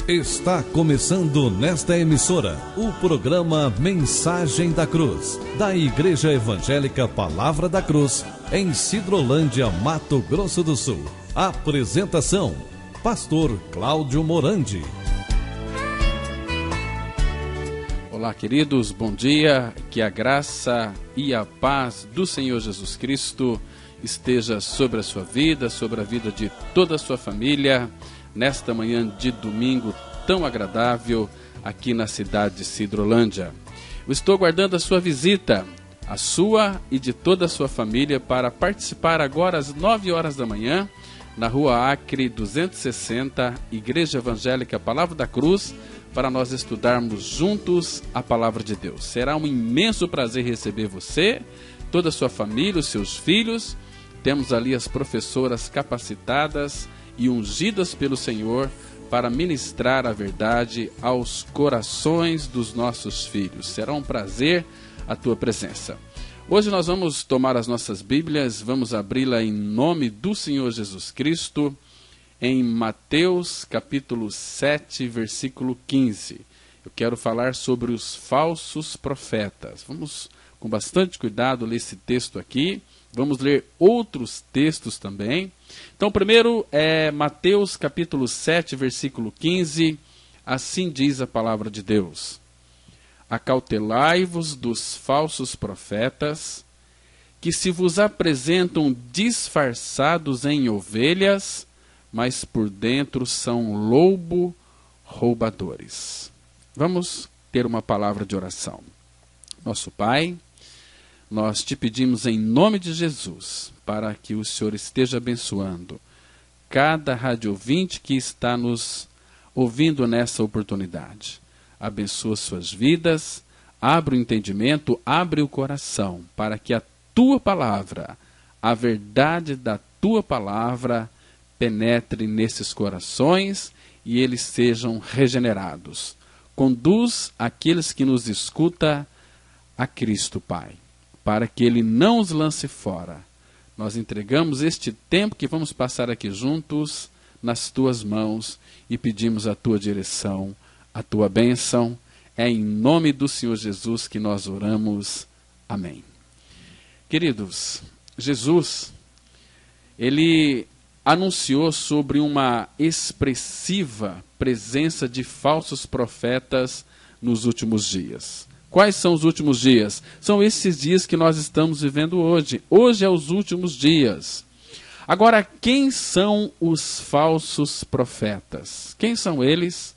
Está começando nesta emissora o programa Mensagem da Cruz, da Igreja Evangélica Palavra da Cruz, em Sidrolândia, Mato Grosso do Sul. Apresentação, Pastor Cláudio Morandi. Olá, queridos, bom dia, que a graça e a paz do Senhor Jesus Cristo esteja sobre a sua vida, sobre a vida de toda a sua família, nesta manhã de domingo tão agradável aqui na cidade de Sidrolândia. Eu estou aguardando a sua visita, a sua e de toda a sua família, para participar agora às 9 horas da manhã, na Rua Acre 260, Igreja Evangélica Palavra da Cruz, para nós estudarmos juntos a Palavra de Deus. Será um imenso prazer receber você, toda a sua família, os seus filhos. Temos ali as professoras capacitadas e ungidas pelo Senhor para ministrar a verdade aos corações dos nossos filhos. Será um prazer a tua presença. Hoje nós vamos tomar as nossas Bíblias, vamos abri-la em nome do Senhor Jesus Cristo, em Mateus capítulo 7, versículo 15. Eu quero falar sobre os falsos profetas. Vamos com bastante cuidado ler esse texto aqui. Vamos ler outros textos também. Então, primeiro é Mateus capítulo 7, versículo 15. Assim diz a palavra de Deus: Acautelai-vos dos falsos profetas, que se vos apresentam disfarçados em ovelhas, mas por dentro são lobo roubadores. Vamos ter uma palavra de oração. Nosso Pai, nós te pedimos em nome de Jesus, para que o Senhor esteja abençoando cada rádio ouvinte que está nos ouvindo nessa oportunidade. Abençoa suas vidas, abre o entendimento, abre o coração, para que a tua palavra, a verdade da tua palavra, penetre nesses corações e eles sejam regenerados. Conduz aqueles que nos escutam a Cristo, Pai, para que Ele não os lance fora. Nós entregamos este tempo que vamos passar aqui juntos nas Tuas mãos e pedimos a Tua direção, a Tua bênção. É em nome do Senhor Jesus que nós oramos. Amém. Queridos, Jesus, Ele anunciou sobre uma expressiva presença de falsos profetas nos últimos dias. Quais são os últimos dias? São esses dias que nós estamos vivendo hoje. Hoje é os últimos dias. Agora, quem são os falsos profetas? Quem são eles?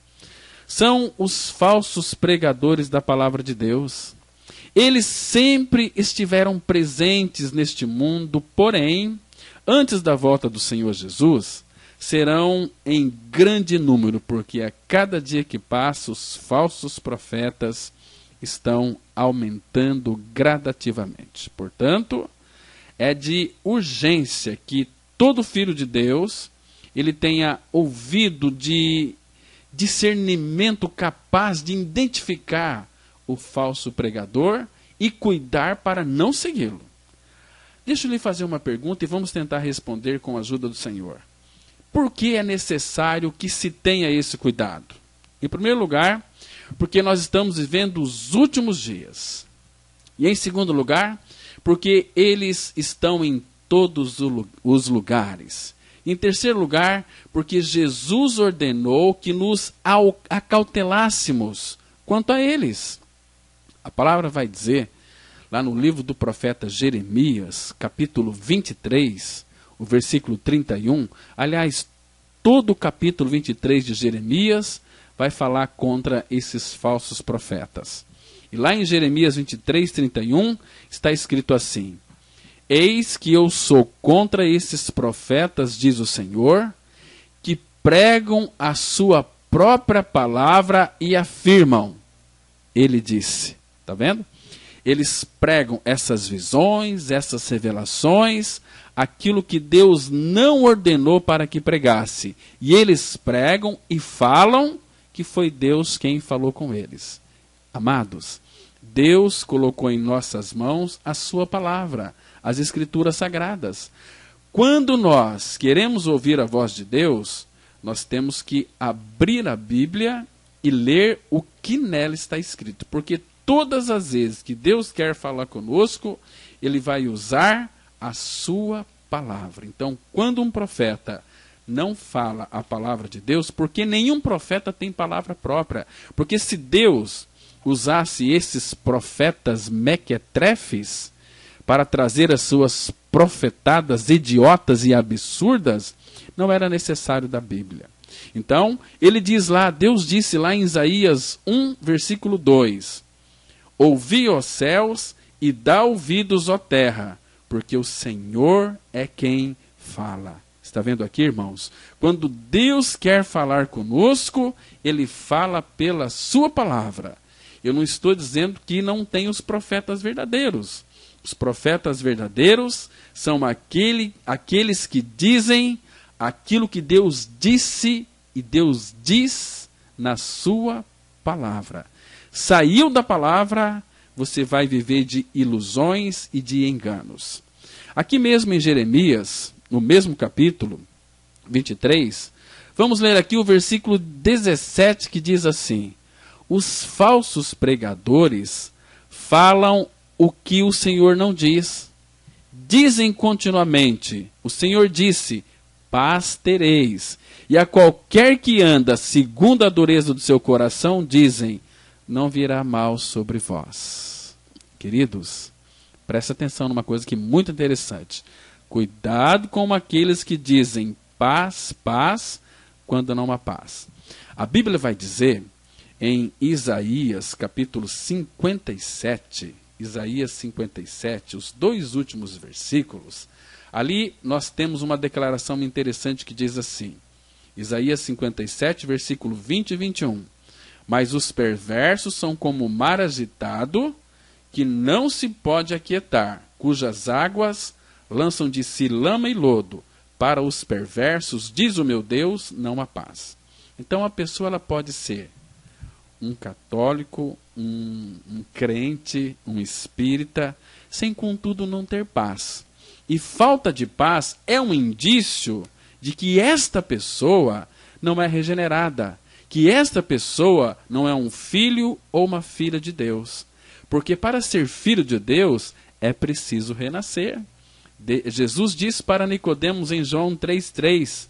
São os falsos pregadores da palavra de Deus. Eles sempre estiveram presentes neste mundo, porém, antes da volta do Senhor Jesus, serão em grande número, porque a cada dia que passa, os falsos profetas estão aumentando gradativamente. Portanto, é de urgência que todo filho de Deus ele tenha ouvido de discernimento capaz de identificar o falso pregador e cuidar para não segui-lo. Deixa eu lhe fazer uma pergunta e vamos tentar responder com a ajuda do Senhor. Por que é necessário que se tenha esse cuidado? Em primeiro lugar, porque nós estamos vivendo os últimos dias. E em segundo lugar, porque eles estão em todos os lugares. Em terceiro lugar, porque Jesus ordenou que nos acautelássemos quanto a eles. A palavra vai dizer, lá no livro do profeta Jeremias, capítulo 23, o versículo 31, aliás, todo o capítulo 23 de Jeremias vai falar contra esses falsos profetas. E lá em Jeremias 23, 31, está escrito assim: Eis que eu sou contra esses profetas, diz o Senhor, que pregam a sua própria palavra e afirmam. Ele disse, está vendo? Eles pregam essas visões, essas revelações, aquilo que Deus não ordenou para que pregasse. E eles pregam e falam que foi Deus quem falou com eles. Amados, Deus colocou em nossas mãos a sua palavra, as Escrituras Sagradas. Quando nós queremos ouvir a voz de Deus, nós temos que abrir a Bíblia e ler o que nela está escrito. Porque todas as vezes que Deus quer falar conosco, Ele vai usar a sua palavra. Então, quando um profeta não fala a palavra de Deus, porque nenhum profeta tem palavra própria. Porque se Deus usasse esses profetas mequetrefes para trazer as suas profetadas idiotas e absurdas, não era necessário da Bíblia. Então, ele diz lá, Deus disse lá em Isaías 1, versículo 2, ouvi, ó céus, e dá ouvidos, ó terra, porque o Senhor é quem fala. Está vendo aqui, irmãos? Quando Deus quer falar conosco, Ele fala pela sua palavra. Eu não estou dizendo que não tem os profetas verdadeiros. Os profetas verdadeiros são aqueles que dizem aquilo que Deus disse e Deus diz na sua palavra. Saiu da palavra, você vai viver de ilusões e de enganos. Aqui mesmo em Jeremias, no mesmo capítulo 23, vamos ler aqui o versículo 17 que diz assim: os falsos pregadores falam o que o Senhor não diz. Dizem continuamente, o Senhor disse, paz tereis. E a qualquer que anda segundo a dureza do seu coração, dizem, não virá mal sobre vós. Queridos, presta atenção numa coisa que é muito interessante. Cuidado com aqueles que dizem paz, paz, quando não há paz. A Bíblia vai dizer, em Isaías capítulo 57, Isaías 57, os 2 últimos versículos, ali nós temos uma declaração interessante que diz assim, Isaías 57, versículo 20 e 21, mas os perversos são como o mar agitado, que não se pode aquietar, cujas águas lançam de si lama e lodo. Para os perversos, diz o meu Deus, não há paz. Então a pessoa ela pode ser um católico, um crente, um espírita, sem contudo não ter paz. E falta de paz é um indício de que esta pessoa não é regenerada, que esta pessoa não é um filho ou uma filha de Deus. Porque para ser filho de Deus é preciso renascer. Jesus disse para Nicodemos em João 3,3,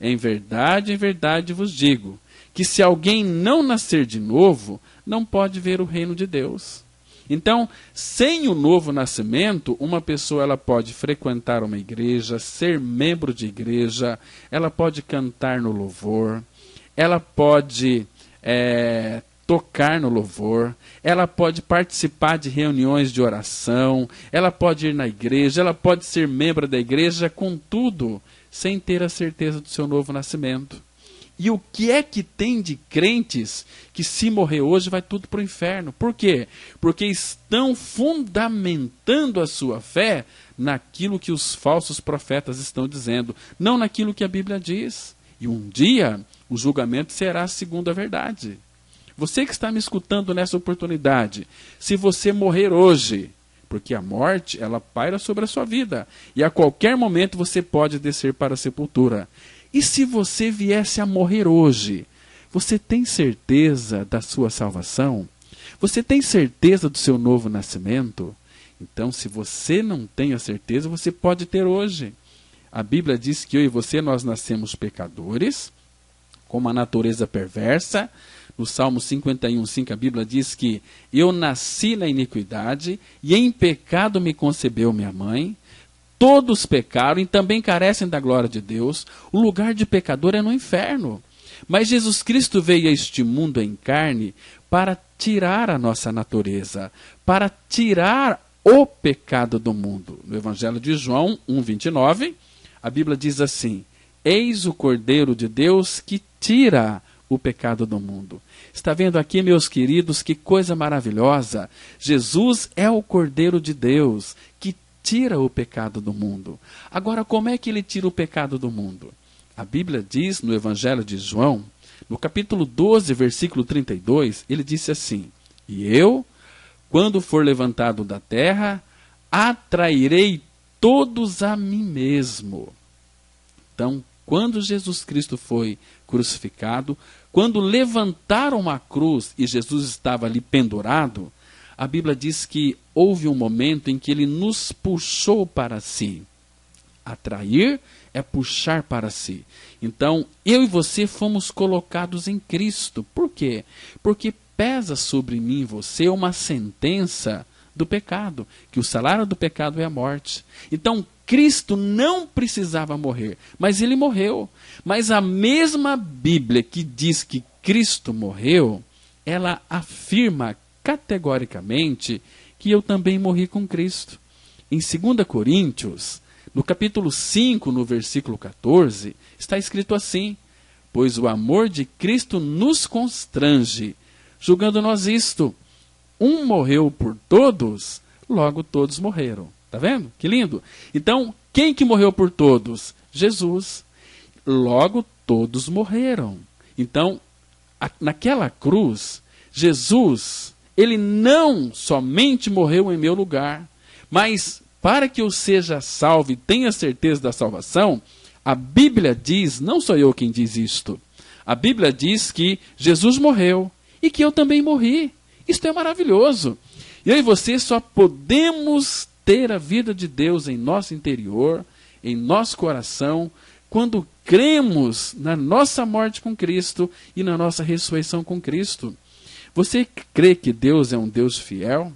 em verdade vos digo, que se alguém não nascer de novo, não pode ver o reino de Deus. Então, sem o novo nascimento, uma pessoa ela pode frequentar uma igreja, ser membro de igreja, ela pode cantar no louvor, ela pode tocar no louvor, ela pode participar de reuniões de oração, ela pode ir na igreja, ela pode ser membro da igreja, contudo, sem ter a certeza do seu novo nascimento. E o que é que tem de crentes que se morrer hoje vai tudo para o inferno? Por quê? Porque estão fundamentando a sua fé naquilo que os falsos profetas estão dizendo, não naquilo que a Bíblia diz. E um dia o julgamento será segundo a verdade. Você que está me escutando nessa oportunidade, se você morrer hoje, porque a morte ela paira sobre a sua vida, e a qualquer momento você pode descer para a sepultura. E se você viesse a morrer hoje, você tem certeza da sua salvação? Você tem certeza do seu novo nascimento? Então, se você não tem a certeza, você pode ter hoje. A Bíblia diz que eu e você, nós nascemos pecadores, com uma natureza perversa. No Salmo 51:5, a Bíblia diz que eu nasci na iniquidade e em pecado me concebeu minha mãe. Todos pecaram e também carecem da glória de Deus. O lugar de pecador é no inferno. Mas Jesus Cristo veio a este mundo em carne para tirar a nossa natureza, para tirar o pecado do mundo. No Evangelho de João 1:29, a Bíblia diz assim: eis o Cordeiro de Deus que tira o pecado do mundo. Está vendo aqui, meus queridos, que coisa maravilhosa? Jesus é o Cordeiro de Deus que tira o pecado do mundo. Agora, como é que ele tira o pecado do mundo? A Bíblia diz no Evangelho de João, no capítulo 12, versículo 32, ele disse assim: e eu, quando for levantado da terra, atrairei todos a mim mesmo. Então, quando Jesus Cristo foi crucificado, quando levantaram a cruz e Jesus estava ali pendurado, a Bíblia diz que houve um momento em que ele nos puxou para si. Atrair é puxar para si. Então, eu e você fomos colocados em Cristo. Por quê? Porque pesa sobre mim e você uma sentença do pecado, que o salário do pecado é a morte. Então, Cristo não precisava morrer, mas ele morreu. Mas a mesma Bíblia que diz que Cristo morreu, ela afirma categoricamente que eu também morri com Cristo. Em 2 Coríntios, no capítulo 5, no versículo 14, está escrito assim: pois o amor de Cristo nos constrange, julgando nós isto: um morreu por todos, logo todos morreram. Está vendo? Que lindo. Então, quem que morreu por todos? Jesus. Logo todos morreram. Então, naquela cruz, Jesus, ele não somente morreu em meu lugar, mas para que eu seja salvo e tenha certeza da salvação, a Bíblia diz, não sou eu quem diz isto, a Bíblia diz que Jesus morreu e que eu também morri. Isto é maravilhoso. Eu e você só podemos ter a vida de Deus em nosso interior, em nosso coração, quando cremos na nossa morte com Cristo e na nossa ressurreição com Cristo. Você crê que Deus é um Deus fiel?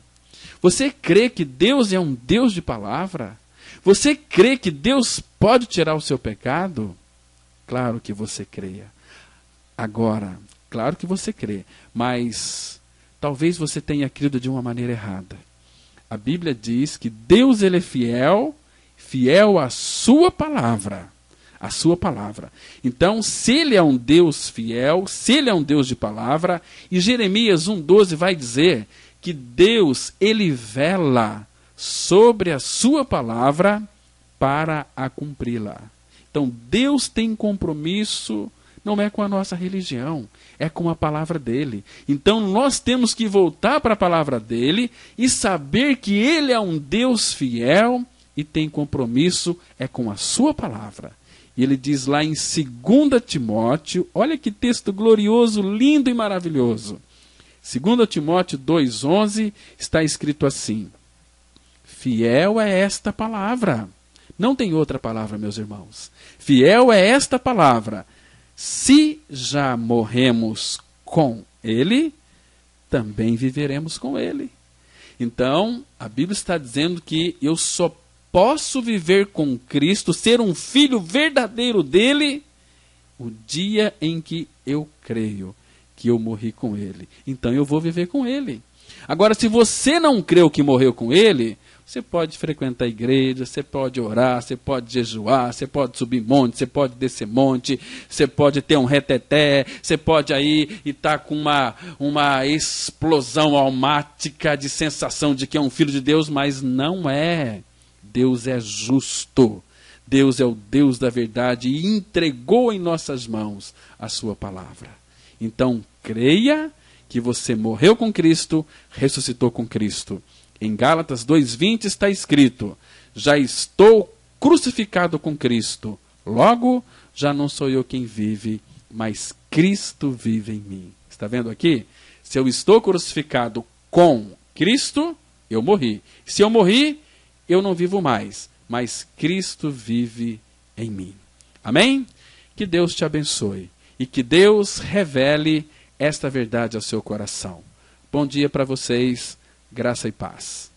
Você crê que Deus é um Deus de palavra? Você crê que Deus pode tirar o seu pecado? Claro que você creia. Agora, claro que você crê, mas talvez você tenha crido de uma maneira errada. A Bíblia diz que Deus, ele é fiel, fiel à sua palavra. A sua palavra. Então, se ele é um Deus fiel, se ele é um Deus de palavra, e Jeremias 1,12 vai dizer que Deus, ele vela sobre a sua palavra para a cumpri-la. Então, Deus tem compromisso, não é com a nossa religião, é com a palavra dele. Então, nós temos que voltar para a palavra dele e saber que ele é um Deus fiel e tem compromisso, é com a sua palavra. E ele diz lá em 2 Timóteo, olha que texto glorioso, lindo e maravilhoso. 2 Timóteo 2,11 está escrito assim: fiel é esta palavra. Não tem outra palavra, meus irmãos. Fiel é esta palavra. Se já morremos com ele, também viveremos com ele. Então, a Bíblia está dizendo que eu só posso viver com Cristo, ser um filho verdadeiro dele, o dia em que eu creio que eu morri com ele. Então eu vou viver com ele. Agora, se você não creu que morreu com ele, você pode frequentar a igreja, você pode orar, você pode jejuar, você pode subir monte, você pode descer monte, você pode ter um reteté, você pode aí estar com uma explosão almática de sensação de que é um filho de Deus, mas não é. Deus é justo, Deus é o Deus da verdade e entregou em nossas mãos a sua palavra. Então, creia que você morreu com Cristo, ressuscitou com Cristo. Em Gálatas 2,20 está escrito: já estou crucificado com Cristo, logo já não sou eu quem vive, mas Cristo vive em mim. Está vendo aqui? Se eu estou crucificado com Cristo, eu morri. Se eu morri, eu não vivo mais, mas Cristo vive em mim. Amém? Que Deus te abençoe e que Deus revele esta verdade ao seu coração. Bom dia para vocês, graça e paz.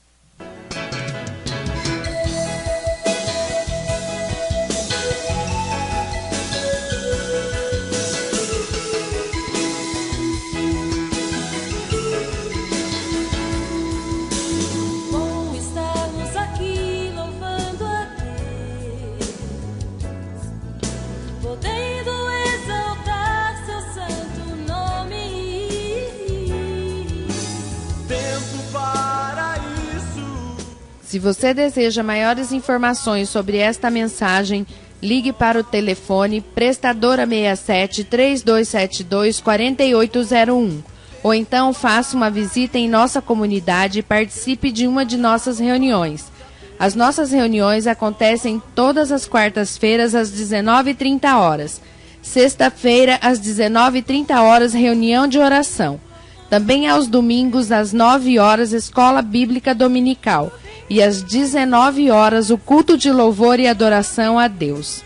Se você deseja maiores informações sobre esta mensagem, ligue para o telefone prestadora 67 3272 4801 ou então faça uma visita em nossa comunidade e participe de uma de nossas reuniões. As nossas reuniões acontecem todas as quartas-feiras às 19h30. Sexta-feira, às 19h30, reunião de oração. Também aos domingos, às 9h, escola bíblica dominical. E às 19h, o culto de louvor e adoração a Deus.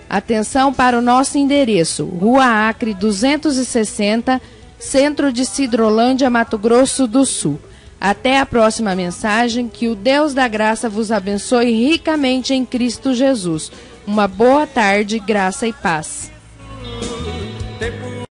Atenção para o nosso endereço: Rua Acre 260, Centro de Sidrolândia, Mato Grosso do Sul. Até a próxima mensagem. Que o Deus da graça vos abençoe ricamente em Cristo Jesus. Uma boa tarde, graça e paz.